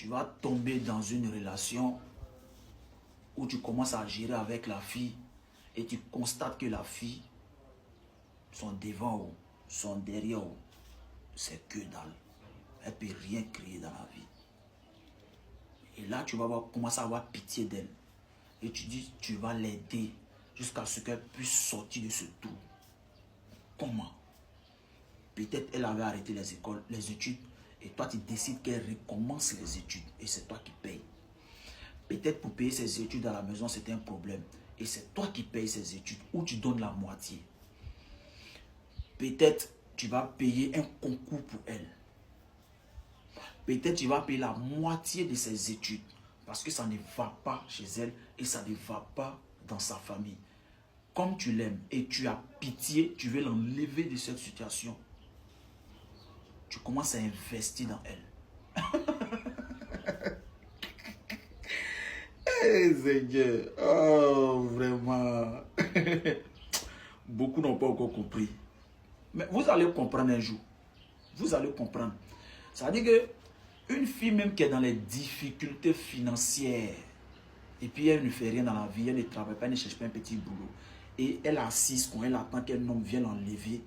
tu vas tomber dans une relation où tu commences à gérer avec la fille et tu constates que la fille, son devant ou son derrière, c'est que dalle. Elle ne peut rien créer dans la vie. Et là, tu vas commencer à avoir pitié d'elle. Et tu dis, tu vas l'aider jusqu'à ce qu'elle puisse sortir de ce trou. Comment? Peut-être elle avait arrêté les écoles, les études, et toi tu décides qu'elle recommence les études, et c'est toi qui payes. Peut-être pour payer ses études à la maison, c'est un problème, et c'est toi qui payes ses études, ou tu donnes la moitié. Peut-être tu vas payer un concours pour elle. Peut-être tu vas payer la moitié de ses études, parce que ça ne va pas chez elle, et ça ne va pas dans sa famille. Comme tu l'aimes, et tu as pitié, tu veux l'enlever de cette situation. Tu commences à investir dans elle. Hey, Seigneur, oh, vraiment. Beaucoup n'ont pas encore compris. Mais vous allez comprendre un jour. Vous allez comprendre. Ça veut dire qu'une fille même qui est dans les difficultés financières, et puis elle ne fait rien dans la vie, elle ne travaille pas, elle ne cherche pas un petit boulot, et elle assise quand elle attend qu'un homme vienne l'enlever.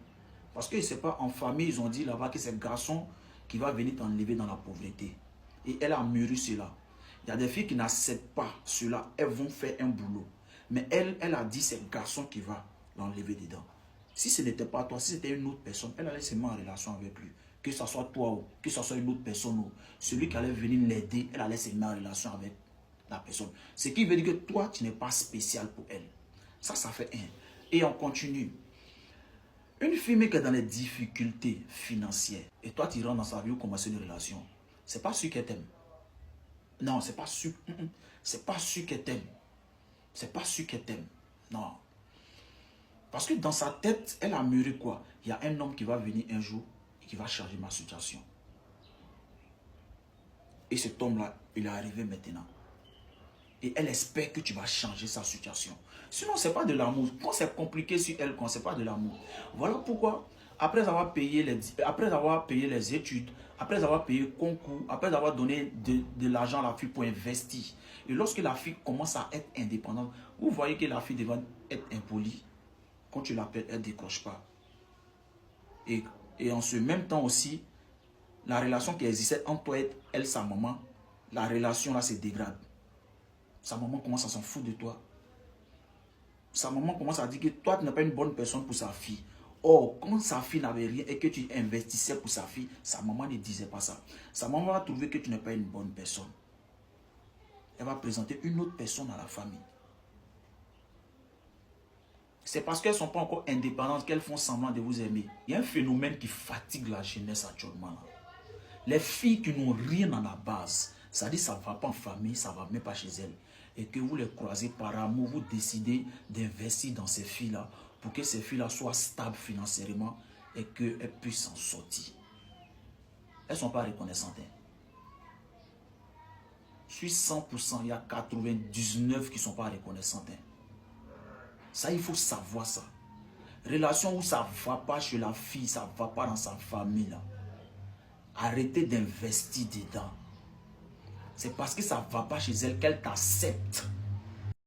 Parce que c'est pas en famille, ils ont dit là-bas que c'est le garçon qui va venir t'enlever dans la pauvreté. Et elle a mûri cela. Il y a des filles qui n'acceptent pas cela. Elles vont faire un boulot. Mais elle a dit c'est le garçon qui va l'enlever dedans. Si ce n'était pas toi, si c'était une autre personne, elle allait se mettre en relation avec lui. Que ce soit toi ou que ce soit une autre personne ou celui qui allait venir l'aider, elle allait se mettre en relation avec la personne. Ce qui veut dire que toi, tu n'es pas spécial pour elle. Ça fait un. Et on continue. Une fille qui est dans les difficultés financières, et toi tu rentres dans sa vie ou commencer une relation, c'est pas sûr qu'elle t'aime. Non, c'est pas sûr. C'est pas sûr qu'elle t'aime. C'est pas sûr qu'elle t'aime. Non. Parce que dans sa tête, elle a mûri quoi? Il y a un homme qui va venir un jour et qui va changer ma situation. Et cet homme-là, il est arrivé maintenant. Et elle espère que tu vas changer sa situation. Sinon, ce n'est pas de l'amour. Quand c'est compliqué sur elle, quand ce n'est pas de l'amour. Voilà pourquoi, après avoir payé les études, après avoir payé le concours, après avoir donné de l'argent à la fille pour investir, et lorsque la fille commence à être indépendante, vous voyez que la fille devant être impolie. Quand tu l'appelles, elle ne décroche pas. Et en ce même temps aussi, la relation qui existait entre toi et elle, sa maman, la relation là se dégrade. Sa maman commence à s'en foutre de toi. Sa maman commence à dire que toi, tu n'es pas une bonne personne pour sa fille. Or, quand sa fille n'avait rien et que tu investissais pour sa fille, sa maman ne disait pas ça. Sa maman va trouver que tu n'es pas une bonne personne. Elle va présenter une autre personne à la famille. C'est parce qu'elles ne sont pas encore indépendantes qu'elles font semblant de vous aimer. Il y a un phénomène qui fatigue la jeunesse actuellement. Là. Les filles qui n'ont rien à la base, ça dit ça ne va pas en famille, ça ne va même pas chez elles. Et que vous les croisez par amour, vous décidez d'investir dans ces filles-là pour que ces filles-là soient stables financièrement et qu'elles puissent s'en sortir. Elles ne sont pas reconnaissantes. Sur 100%, il y a 99 qui ne sont pas reconnaissantes. Ça, il faut savoir ça. Relation où ça ne va pas chez la fille, ça ne va pas dans sa famille. Là. Arrêtez d'investir dedans. C'est parce que ça ne va pas chez elle qu'elle t'accepte.